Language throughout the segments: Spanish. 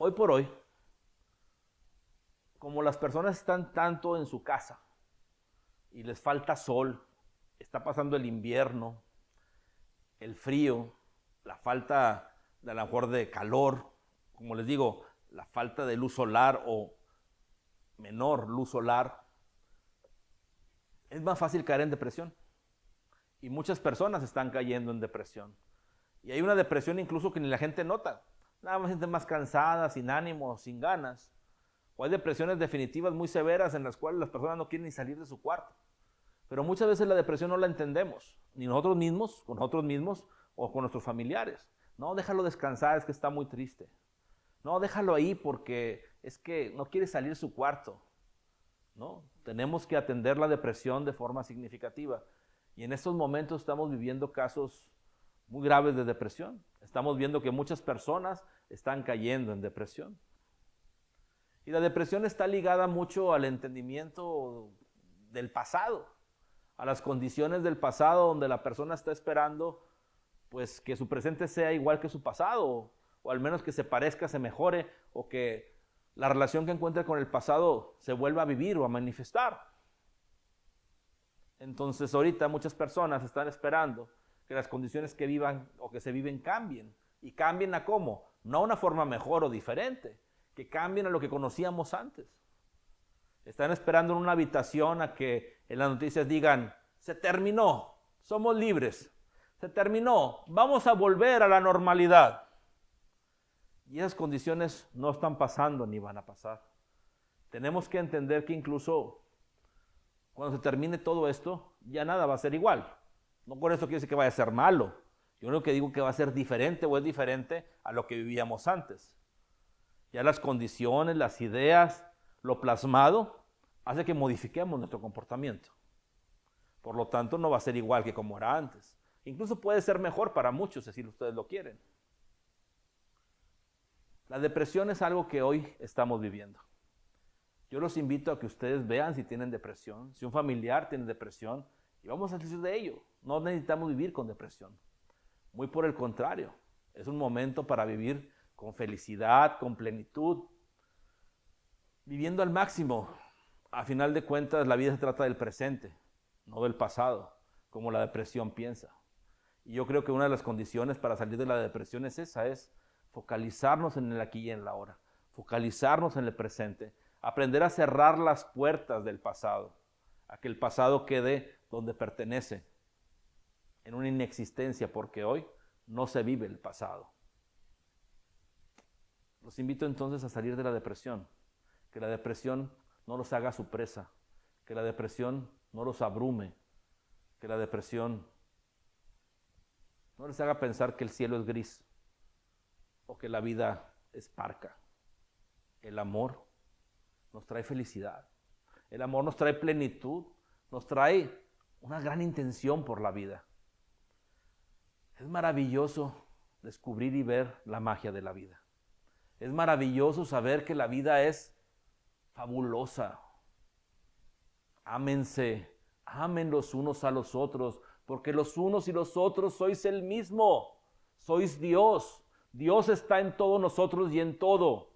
Hoy por hoy, como las personas están tanto en su casa y les falta sol, está pasando el invierno, el frío, la falta de a lo mejor de calor, como les digo, la falta de luz solar o menor luz solar, es más fácil caer en depresión. Y muchas personas están cayendo en depresión. Y hay una depresión incluso que ni la gente nota. Nada más gente más cansada, sin ánimo, sin ganas. O hay depresiones definitivas muy severas en las cuales las personas no quieren ni salir de su cuarto. Pero muchas veces la depresión no la entendemos, ni nosotros mismos, o con nuestros familiares. No, déjalo descansar, es que está muy triste. No, déjalo ahí porque es que no quiere salir de su cuarto. ¿No? Tenemos que atender la depresión de forma significativa. Y en estos momentos estamos viviendo casos muy graves de depresión. Estamos viendo que muchas personas están cayendo en depresión. Y la depresión está ligada mucho al entendimiento del pasado, a las condiciones del pasado donde la persona está esperando pues que su presente sea igual que su pasado, o al menos que se parezca, se mejore, o que la relación que encuentre con el pasado se vuelva a vivir o a manifestar. Entonces ahorita muchas personas están esperando que las condiciones que vivan o que se viven cambien. ¿Y cambien a cómo? No a una forma mejor o diferente, que cambien a lo que conocíamos antes. Están esperando en una habitación a que en las noticias digan, se terminó, somos libres, se terminó, vamos a volver a la normalidad. Y esas condiciones no están pasando ni van a pasar. Tenemos que entender que incluso cuando se termine todo esto, ya nada va a ser igual. No por eso quiere decir que vaya a ser malo. Yo lo que digo que va a ser diferente o es diferente a lo que vivíamos antes. Ya las condiciones, las ideas, lo plasmado, hace que modifiquemos nuestro comportamiento. Por lo tanto, no va a ser igual que como era antes. Incluso puede ser mejor para muchos, si ustedes lo quieren. La depresión es algo que hoy estamos viviendo. Yo los invito a que ustedes vean si tienen depresión, si un familiar tiene depresión, y vamos a decir de ello. No necesitamos vivir con depresión. Muy por el contrario, es un momento para vivir con felicidad, con plenitud, viviendo al máximo. A final de cuentas, la vida se trata del presente, no del pasado, como la depresión piensa. Y yo creo que una de las condiciones para salir de la depresión es esa, es focalizarnos en el aquí y en la ahora, focalizarnos en el presente, aprender a cerrar las puertas del pasado, a que el pasado quede donde pertenece, en una inexistencia, porque hoy no se vive el pasado. Los invito entonces a salir de la depresión, que la depresión no los haga su presa, que la depresión no los abrume, que la depresión no les haga pensar que el cielo es gris o que la vida es parca. El amor nos trae felicidad, el amor nos trae plenitud, nos trae una gran intención por la vida. Es maravilloso descubrir y ver la magia de la vida. Es maravilloso saber que la vida es fabulosa. Ámense, amen los unos a los otros, porque los unos y los otros sois el mismo, sois Dios. Dios está en todos nosotros y en todo.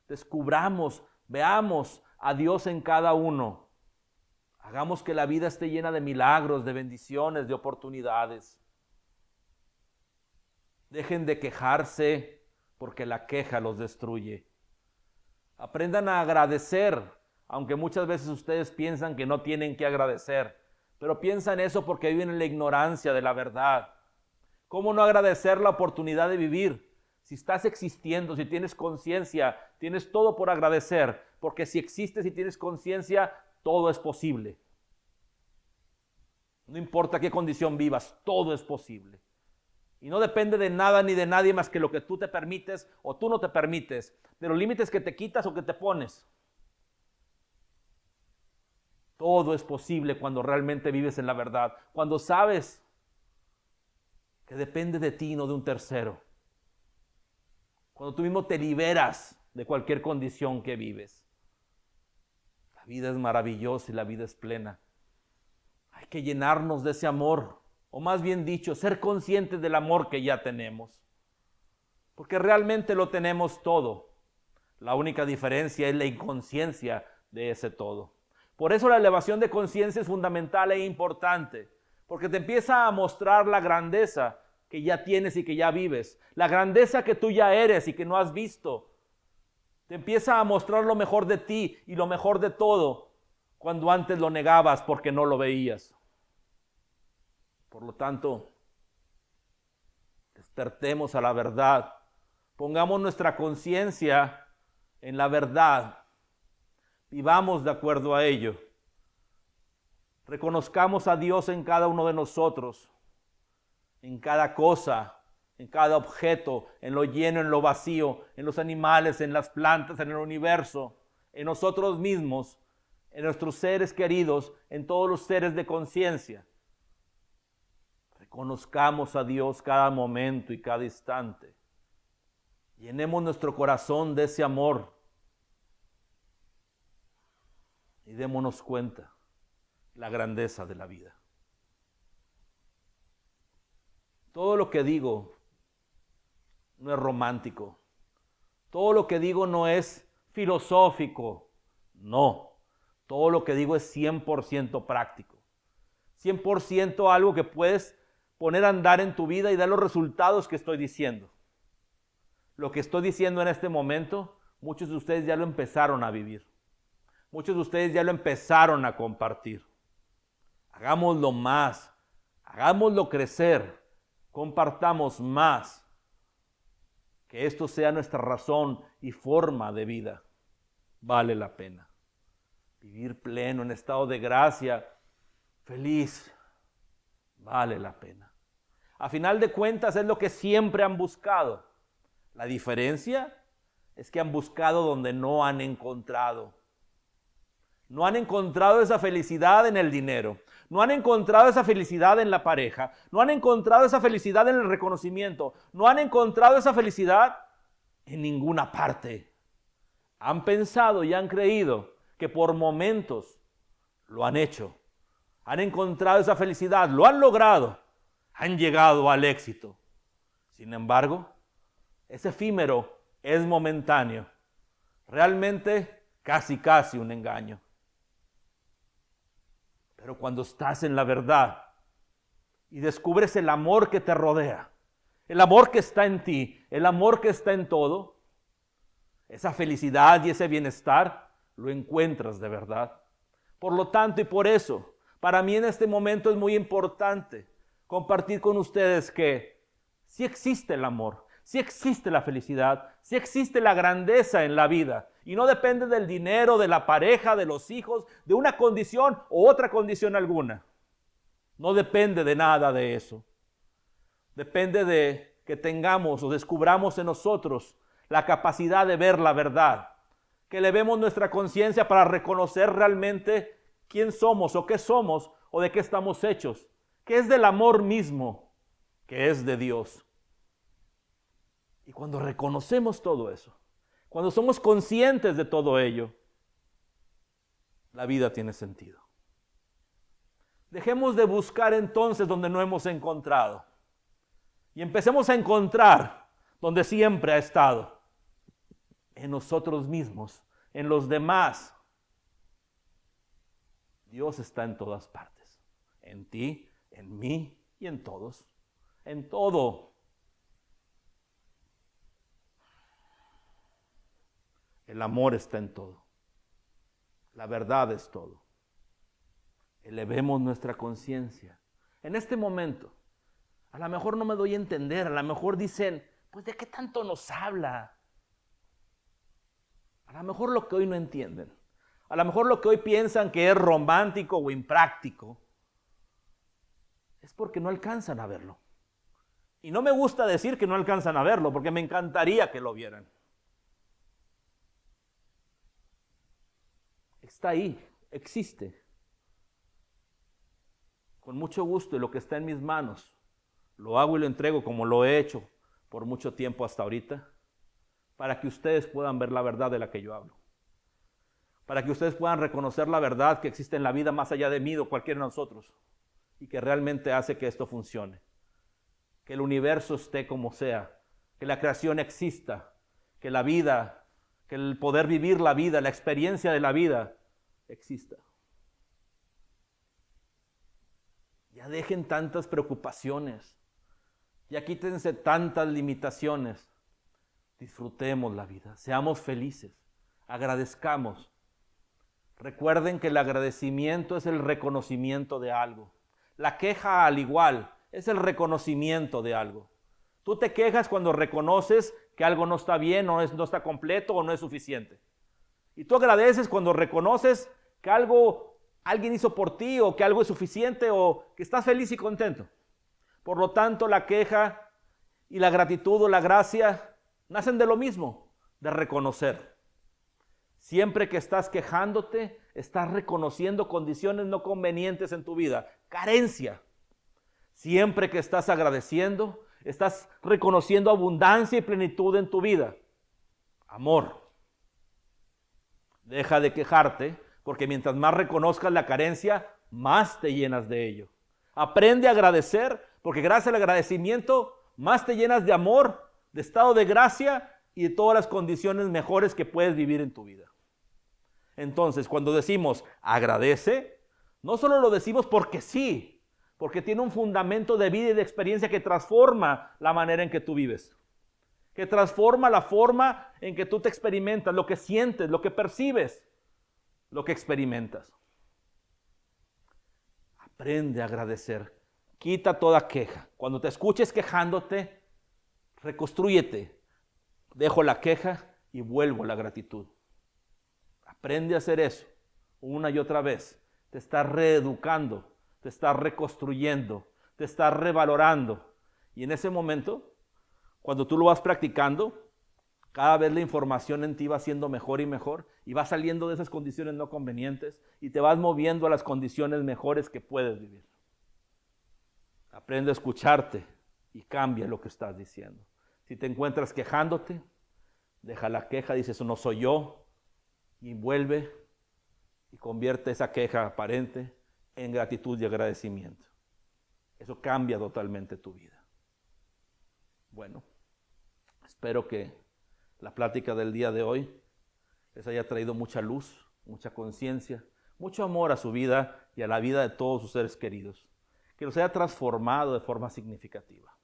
Descubramos, veamos a Dios en cada uno. Hagamos que la vida esté llena de milagros, de bendiciones, de oportunidades. Dejen de quejarse, porque la queja los destruye. Aprendan a agradecer, aunque muchas veces ustedes piensan que no tienen que agradecer, pero piensan eso porque viven en la ignorancia de la verdad. ¿Cómo no agradecer la oportunidad de vivir? Si estás existiendo, si tienes conciencia, tienes todo por agradecer, porque si existes y tienes conciencia, todo es posible. No importa qué condición vivas, todo es posible. Y no depende de nada ni de nadie más que lo que tú te permites o tú no te permites, de los límites que te quitas o que te pones. Todo es posible cuando realmente vives en la verdad, cuando sabes que depende de ti, no de un tercero. Cuando tú mismo te liberas de cualquier condición que vives. La vida es maravillosa y la vida es plena. Hay que llenarnos de ese amor, o más bien dicho, ser conscientes del amor que ya tenemos. Porque realmente lo tenemos todo. La única diferencia es la inconsciencia de ese todo. Por eso la elevación de conciencia es fundamental e importante, porque te empieza a mostrar la grandeza que ya tienes y que ya vives, la grandeza que tú ya eres y que no has visto. Te empieza a mostrar lo mejor de ti y lo mejor de todo, cuando antes lo negabas porque no lo veías. Por lo tanto, despertemos a la verdad, pongamos nuestra conciencia en la verdad, vivamos de acuerdo a ello, reconozcamos a Dios en cada uno de nosotros, en cada cosa, en cada objeto, en lo lleno, en lo vacío, en los animales, en las plantas, en el universo, en nosotros mismos, en nuestros seres queridos, en todos los seres de conciencia. Reconozcamos a Dios cada momento y cada instante. Llenemos nuestro corazón de ese amor y démonos cuenta la grandeza de la vida. Todo lo que digo no es romántico. Todo lo que digo no es filosófico. No. Todo lo que digo es 100% práctico. 100% algo que puedes poner a andar en tu vida y dar los resultados que estoy diciendo. Lo que estoy diciendo en este momento, muchos de ustedes ya lo empezaron a vivir. Muchos de ustedes ya lo empezaron a compartir. Hagámoslo más. Hagámoslo crecer. Compartamos más. Que esto sea nuestra razón y forma de vida. Vale la pena. Vivir pleno, en estado de gracia, feliz, vale la pena. A final de cuentas es lo que siempre han buscado. La diferencia es que han buscado donde no han encontrado. No han encontrado esa felicidad en el dinero. No han encontrado esa felicidad en la pareja. No han encontrado esa felicidad en el reconocimiento. No han encontrado esa felicidad en ninguna parte. Han pensado y han creído que por momentos lo han hecho. Han encontrado esa felicidad, lo han logrado. Han llegado al éxito. Sin embargo, es efímero, es momentáneo. Realmente casi un engaño. Pero cuando estás en la verdad y descubres el amor que te rodea, el amor que está en ti, el amor que está en todo, esa felicidad y ese bienestar lo encuentras de verdad. Por lo tanto y por eso, para mí en este momento es muy importante compartir con ustedes que sí existe el amor, sí existe la felicidad, sí existe la grandeza en la vida. Y no depende del dinero, de la pareja, de los hijos, de una condición o otra condición alguna. No depende de nada de eso. Depende de que tengamos o descubramos en nosotros la capacidad de ver la verdad. Que elevemos nuestra conciencia para reconocer realmente quién somos o qué somos o de qué estamos hechos. Que es del amor mismo, que es de Dios. Y cuando reconocemos todo eso, cuando somos conscientes de todo ello, la vida tiene sentido. Dejemos de buscar entonces donde no hemos encontrado y empecemos a encontrar donde siempre ha estado, en nosotros mismos, en los demás. Dios está en todas partes, en ti, en mí y en todos, en todo. El amor está en todo. La verdad es todo. Elevemos nuestra conciencia. En este momento, a lo mejor no me doy a entender, a lo mejor dicen, pues ¿de qué tanto nos habla? A lo mejor lo que hoy no entienden. A lo mejor lo que hoy piensan que es romántico o impráctico, es porque no alcanzan a verlo. Y no me gusta decir que no alcanzan a verlo, porque me encantaría que lo vieran. Está ahí, existe. Con mucho gusto, y lo que está en mis manos, lo hago y lo entrego como lo he hecho por mucho tiempo hasta ahorita, para que ustedes puedan ver la verdad de la que yo hablo. Para que ustedes puedan reconocer la verdad que existe en la vida más allá de mí o cualquiera de nosotros, y que realmente hace que esto funcione. Que el universo esté como sea, que la creación exista, que la vida, que el poder vivir la vida, la experiencia de la vida, exista. Ya dejen tantas preocupaciones, ya quítense tantas limitaciones. Disfrutemos la vida, seamos felices, agradezcamos. Recuerden que el agradecimiento es el reconocimiento de algo. La queja, al igual, es el reconocimiento de algo. Tú te quejas cuando reconoces que algo no está bien, no está completo o no es suficiente. Y tú agradeces cuando reconoces que alguien hizo por ti, o que algo es suficiente, o que estás feliz y contento. Por lo tanto, la queja y la gratitud o la gracia nacen de lo mismo, de reconocer. Siempre que estás quejándote, estás reconociendo condiciones no convenientes en tu vida, carencia. Siempre que estás agradeciendo, estás reconociendo abundancia y plenitud en tu vida, amor. Deja de quejarte, porque mientras más reconozcas la carencia, más te llenas de ello. Aprende a agradecer, porque gracias al agradecimiento, más te llenas de amor, de estado de gracia y de todas las condiciones mejores que puedes vivir en tu vida. Entonces, cuando decimos agradece, no solo lo decimos porque sí, porque tiene un fundamento de vida y de experiencia que transforma la manera en que tú vives, que transforma la forma en que tú te experimentas, lo que sientes, lo que percibes, lo que experimentas. Aprende a agradecer. Quita toda queja. Cuando te escuches quejándote, reconstrúyete. Dejo la queja y vuelvo a la gratitud. Aprende a hacer eso una y otra vez. Te estás reeducando, te estás reconstruyendo, te estás revalorando. Y en ese momento, cuando tú lo vas practicando, cada vez la información en ti va siendo mejor y mejor, y vas saliendo de esas condiciones no convenientes y te vas moviendo a las condiciones mejores que puedes vivir. Aprende a escucharte y cambia lo que estás diciendo. Si te encuentras quejándote, deja la queja, dices, eso no soy yo, y vuelve y convierte esa queja aparente en gratitud y agradecimiento. Eso cambia totalmente tu vida. Bueno, espero que la plática del día de hoy les haya traído mucha luz, mucha conciencia, mucho amor a su vida y a la vida de todos sus seres queridos. Que los haya transformado de forma significativa.